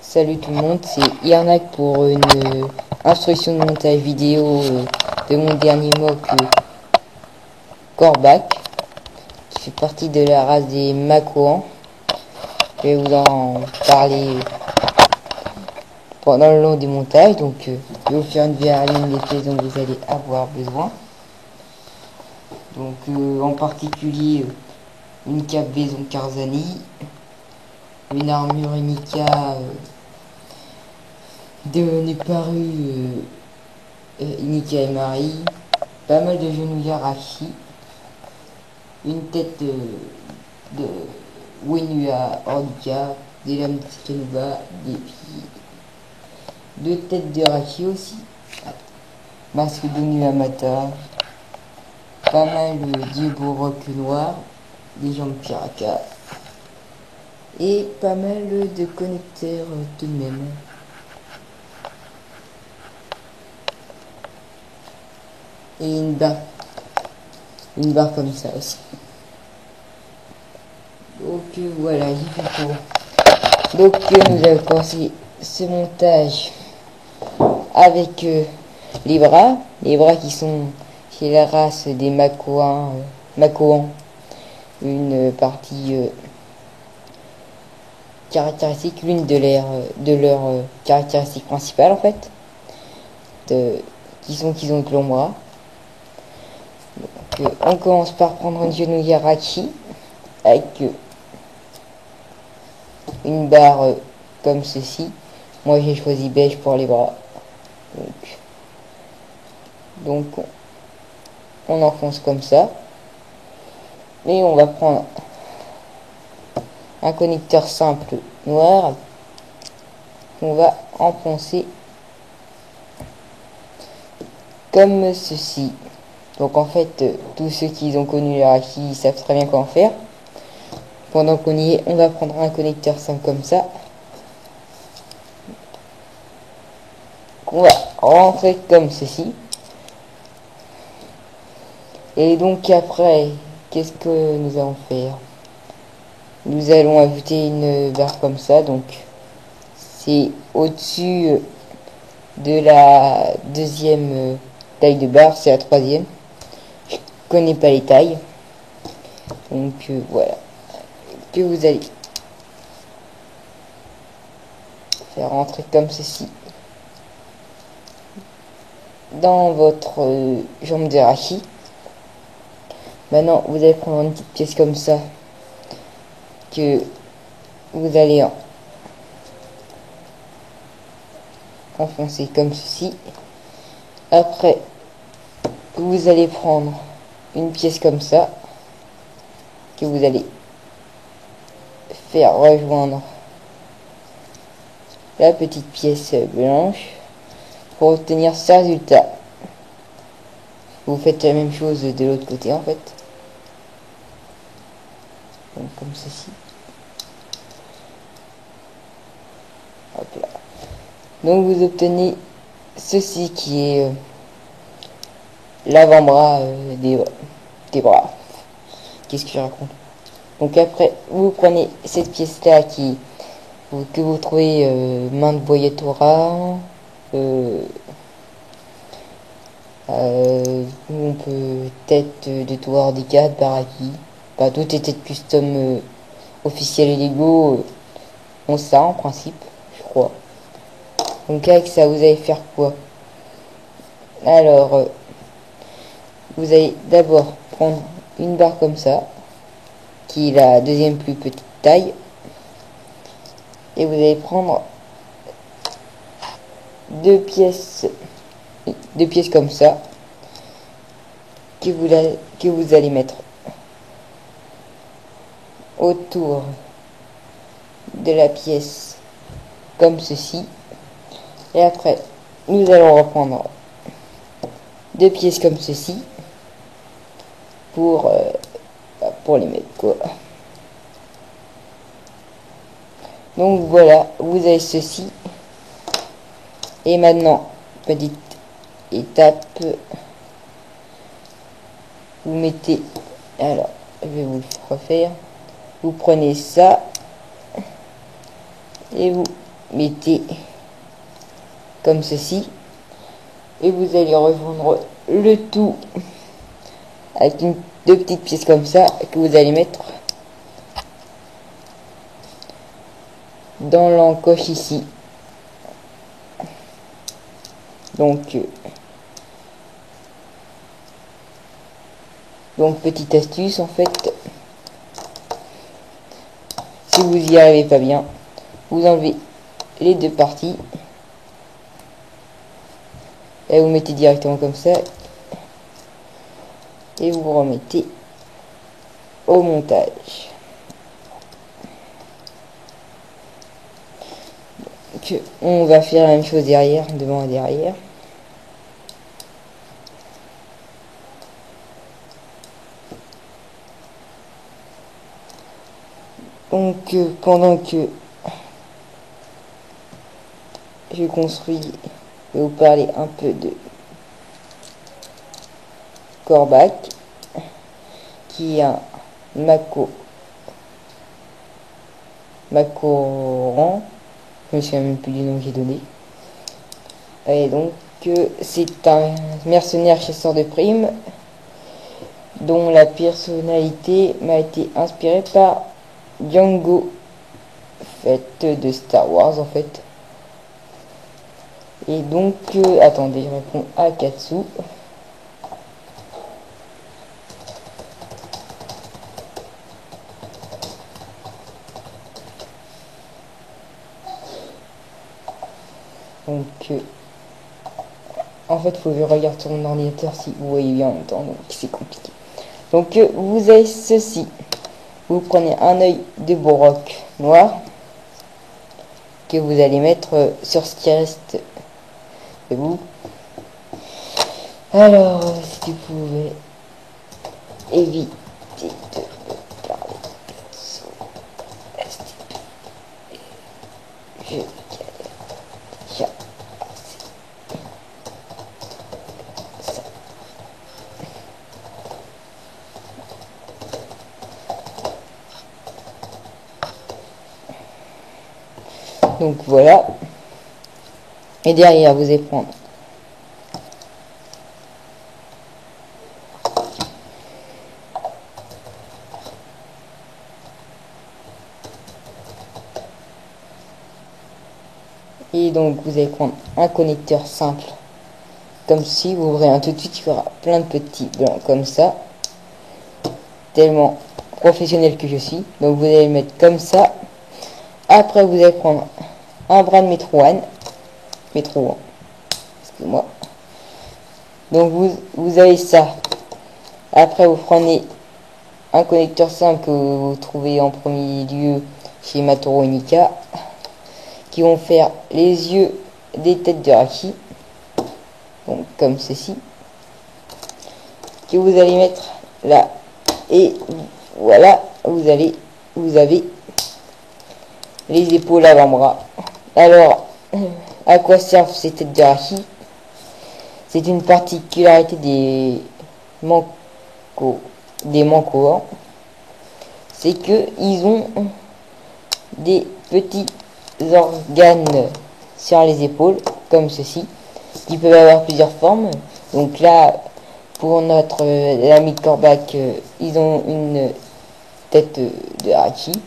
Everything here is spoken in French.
Salut tout le monde, c'est Yarnak pour une instruction de montage vidéo de mon dernier mock Corbac, qui fait partie de la race des Makoans. Je vais vous en parler pendant le long du montage, donc je vais vous faire une ligne des pièces dont vous allez avoir besoin. Donc en particulier une cape Vaison Carzani, une armure Unica de Neparu Unica et Marie, pas mal de genouillères Rachi, une tête de Wenua Ordica, des lames de Tsikanuba, des pieds, deux têtes de Rachi aussi, masque d'Onuamata, pas mal d'Iebo Rock noir, des jambes Piraka, et pas mal de connecteurs tout de même. Et une barre comme ça aussi. Donc voilà, j'ai fait pour. Donc nous allons commencer ce montage avec les bras qui sont chez la race des Makoans, une partie caractéristique, l'une de leurs caractéristiques principales en fait, qu'ils ont de longs bras. Donc, on commence par prendre une genouillère Rachi avec une barre comme ceci. Moi j'ai choisi beige pour les bras. Donc on enfonce comme ça. Et on va prendre un connecteur simple noir. On va enfoncer comme ceci. Donc en fait, tous ceux qui ont connu les Rachi savent très bien comment faire. Pendant qu'on y est, on va prendre un connecteur simple comme ça. Qu'on va rentrer comme ceci. Et donc après, qu'est-ce que nous allons faire? Nous allons ajouter une barre comme ça. Donc c'est au-dessus de la deuxième taille de barre, c'est la troisième. Je connais pas les tailles. Donc voilà. Que vous allez faire rentrer comme ceci dans votre jambe de Rachi. Maintenant vous allez prendre une petite pièce comme ça que vous allez enfoncer comme ceci. Après vous allez prendre une pièce comme ça que vous allez faire rejoindre la petite pièce blanche pour obtenir ce résultat. Vous faites la même chose de l'autre côté en fait. Donc, comme ceci. Hop là. Donc vous obtenez ceci qui est l'avant-bras des bras. Qu'est-ce que je raconte? Donc après vous prenez cette pièce là que vous trouvez main de Boyatora, on peut tête de Tour D4, Baraki, bah, toutes les têtes custom officielles et Lego ont ça en principe, je crois. Donc avec ça vous allez faire quoi? Alors vous allez d'abord prendre une barre comme ça, qui est la deuxième plus petite taille, et vous allez prendre deux pièces comme ça que vous allez mettre autour de la pièce comme ceci. Et après nous allons reprendre deux pièces comme ceci pour les mettre quoi. Donc voilà, vous avez ceci. Et maintenant, petite étape, vous mettez, alors je vais vous le refaire, vous prenez ça et vous mettez comme ceci. Et vous allez refondre le tout avec deux petites pièces comme ça que vous allez mettre dans l'encoche ici. Donc petite astuce en fait, si vous y arrivez pas bien, vous enlevez les deux parties et vous mettez directement comme ça et vous remettez au montage. Donc, on va faire la même chose derrière, devant et derrière. Donc pendant que je construis, je vais vous parler un peu de Corbac, qui est un Macoran, je me souviens même plus du nom que j'ai donné. Et donc c'est un mercenaire chasseur de primes dont la personnalité m'a été inspirée par Django Fett de Star Wars en fait. Et donc attendez, je réponds à Katsu. Donc en fait il faut que je regarde sur mon ordinateur si vous voyez bien en même temps, donc c'est compliqué. Donc vous avez ceci, vous prenez un œil de Bourroc noir que vous allez mettre sur ce qui reste de vous. Alors si tu pouvais éviter de me parler je galère. Donc voilà. Et derrière, vous allez prendre et donc vous allez prendre un connecteur simple comme si vous ouvrez un tout de suite, il y aura plein de petits blancs comme ça, tellement professionnel que je suis. Donc vous allez le mettre comme ça. Après vous allez prendre un bras de métro 1, excusez-moi. Donc vous avez ça. Après vous prenez un connecteur simple que vous trouvez en premier lieu chez Matoro Nika, qui vont faire les yeux des têtes de Raki, donc comme ceci, que vous allez mettre là. Et voilà, vous avez les épaules avant-bras. Alors, à quoi servent ces têtes de Raki? C'est une particularité des Manco, c'est que ils ont des petits organes sur les épaules, comme ceci, qui peuvent avoir plusieurs formes. Donc là, pour notre ami Corbac, ils ont une tête de Haki.